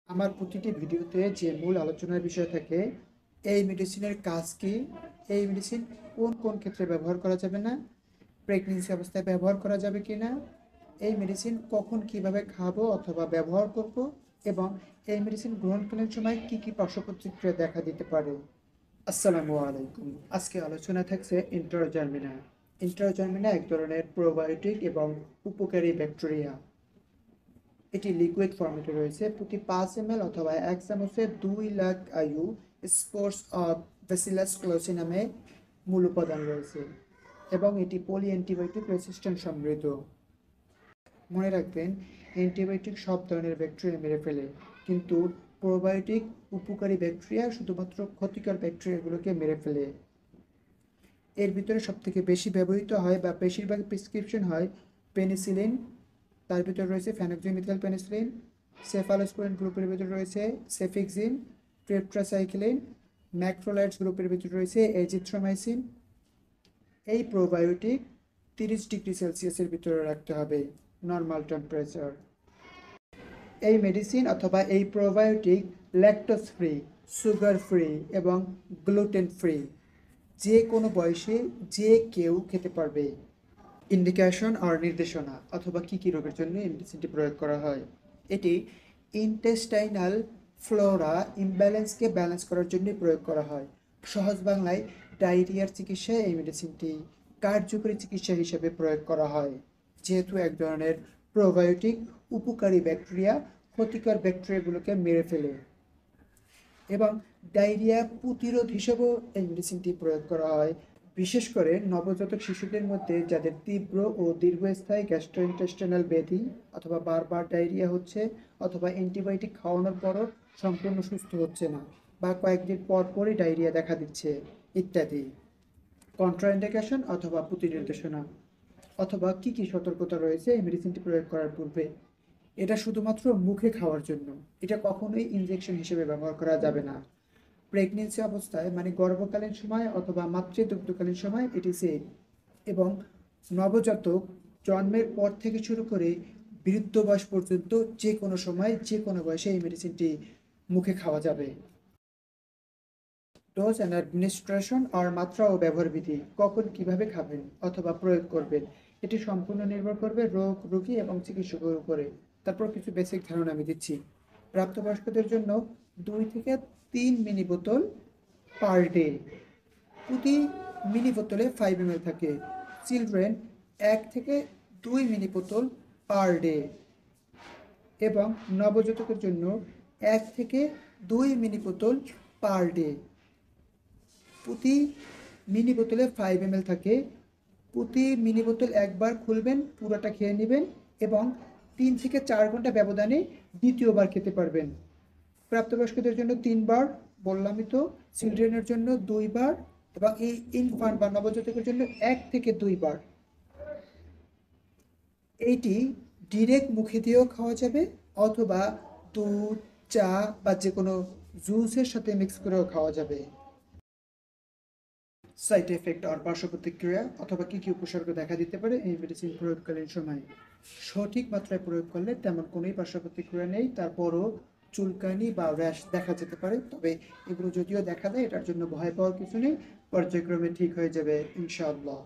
আমার প্রতিটি ভিডিওতে যে মূল আলোচনার বিষয় থাকে, এই মেডিসিনের কাজ কি, এই মেডিসিন কোন কোন ক্ষেত্রে ব্যবহার করা যাবে না, প্রেগনেন্সি অবস্থায় ব্যবহার করা যাবে কি না, এই মেডিসিন কখন কিভাবে খাবো অথবা ব্যবহার করব, এবং এই মেডিসিন গ্রহণকালীন সময় কি কি পার্শ্ব প্রতিক্রিয়া দেখা দিতে পারে। আসসালামু আলাইকুম। আজকে আলোচনা থাকছে ইন্টারোজার্মিনা। ইন্টারোজার্মিনা এক ধরনের প্রোবায়োটিক এবং উপকারী ব্যাকটেরিয়া। এটি লিকুইড ফর্মেটে রয়েছে। প্রতি 5 ml অথবা 1 চামচে 2 লাখ আয়ু স্পোর্স অফ ব্যাসিলাস ক্লোসি নামে মূল উপাদান রয়েছে এবং এটি পলি অ্যান্টিবায়োটিক রেসিস্ট্যান্ট সমৃদ্ধ। মনে রাখবেন, অ্যান্টিবায়োটিক সব ধরনের ব্যাকটেরিয়া মেরে ফেলে, কিন্তু প্রোবায়োটিক উপকারী ব্যাকটেরিয়া শুধুমাত্র ক্ষতিকর ব্যাকটেরিয়াগুলোকে মেরে ফেলে। এর ভিতরে সবথেকে বেশি ব্যবহৃত হয় বা বেশিরভাগ প্রেসক্রিপশন হয় পেনিসিলিন, তার ভিতরে রয়েছে ফেনোক্সিমিথাইল পেনিসিলিন, সেফালোস্পোরিন গ্রুপের ভিতরে রয়েছে সেফিক্সিন, টেট্রাসাইক্লিন, ম্যাক্রোলাইডস গ্রুপের ভিতরে রয়েছে এজিথ্রোমাইসিন। এই প্রোবায়োটিক 30 ডিগ্রি সেলসিয়াসের ভিতরে রাখতে হবে, নর্মাল টেম্পারেচার। এই মেডিসিন অথবা এই probiotic lactose free, sugar free এবং গ্লুটেন ফ্রি। যে কোনো বয়সে যে কেউ খেতে পারবে। ইন্ডিকেশন আর নির্দেশনা অথবা কী কী রোগের জন্য এই মেডিসিনটি প্রয়োগ করা হয়। এটি ইন্টেস্টাইনাল ফ্লোরা ইমব্যালেন্সকে ব্যালেন্স করার জন্য প্রয়োগ করা হয়। সহজ বাংলায়, ডায়রিয়ার চিকিৎসায় এই মেডিসিনটি কার্যকরী চিকিৎসা হিসেবে প্রয়োগ করা হয়, যেহেতু এক ধরনের প্রোবায়োটিক উপকারী ব্যাকটেরিয়া ক্ষতিকর ব্যাকটেরিয়াগুলোকে মেরে ফেলে। এবং ডায়রিয়া প্রতিরোধ হিসেবেও এই মেডিসিনটি প্রয়োগ করা হয়, বিশেষ করে নবজাতক শিশুদের মধ্যে যাদের তীব্র ও দীর্ঘস্থায়ী গ্যাস্ট্রোইন্টেস্টিনাল ব্যাধি অথবা বারবার ডায়রিয়া হচ্ছে, অথবা অ্যান্টিবায়োটিক খাওয়ানোর পরও সম্পূর্ণ সুস্থ হচ্ছে না, বা কয়েকদিন পর পরই ডায়রিয়া দেখা দিচ্ছে ইত্যাদি। কন্ট্রাইন্ডিকেশন অথবা প্রতিনির্দেশনা অথবা কী কী সতর্কতা রয়েছে এই মেডিসিনটি প্রয়োগ করার পূর্বে। এটা শুধুমাত্র মুখে খাওয়ার জন্য, এটা কখনোই ইনজেকশন হিসেবে ব্যবহার করা যাবে না। প্রেগনেন্সি অবস্থায় মানে গর্ভকালীন সময় অথবা মাতৃদুগ্ধকালীন সময় এটি সেফ, এবং নবজাতক জন্মের পর থেকে শুরু করে বৃদ্ধ বয়স পর্যন্ত যে কোনো সময় যে কোনো বয়সে এই মেডিসিনটি মুখে খাওয়া যাবে। ডোজ অ্যান্ড অ্যাডমিনিস্ট্রেশন আর মাত্রা ও ব্যবহার বিধি, কখন কিভাবে খাবেন অথবা প্রয়োগ করবেন, এটি সম্পূর্ণ নির্ভর করবে রোগী এবং চিকিৎসকের উপরে। তারপর কিছু বেসিক ধারণা আমি দিচ্ছি। প্রাপ্তবয়স্কদের জন্য 2 থেকে 3 মিনি বোতল পার ডে। প্রতি মিনি বোতলে 5 ml থাকে। চিলড্রেন 1 থেকে 2 মিনি বোতল পার ডে, এবং নবজাতকের জন্য 1 থেকে 2 মিনি বোতল পার ডে। প্রতি মিনি বোতলে 5 ml থাকে। প্রতি মিনি বোতল একবার খুলবেন, পুরোটা খেয়ে নেবেন, এবং 3 থেকে 4 ঘন্টা ব্যবধানে দ্বিতীয়বার খেতে পারবেন। প্রাপ্তবয়স্কদের জন্য 3 বার বললামই তো, চিলড্রেনের জন্য 2 বার, এবং এই ইনফান্ট বা নবজাতকের জন্য 1 থেকে 2 বার। এইটি ডিরেক্ট মুখে দিয়েও খাওয়া যাবে, অথবা দুধ, চা বা যে কোনো জুসের সাথে মিক্স করেও খাওয়া যাবে। সাইড এফেক্ট আর পার্শ্ব প্রতিক্রিয়া অথবা কী কী উপসর্গ দেখা দিতে পারে এই মেডিসিন প্রয়োগকালীন সময়। সঠিক মাত্রায় প্রয়োগ করলে তেমন কোনোই পার্শ্ব প্রতিক্রিয়া নেই, তারপরও চুলকানি বা র্যাশ দেখা যেতে পারে। তবে এগুলো যদিও দেখা দেয়, এটার জন্য ভয় পাওয়ার কিছু নেই, পর্যায়ক্রমে ঠিক হয়ে যাবে ইনশাআল্লাহ।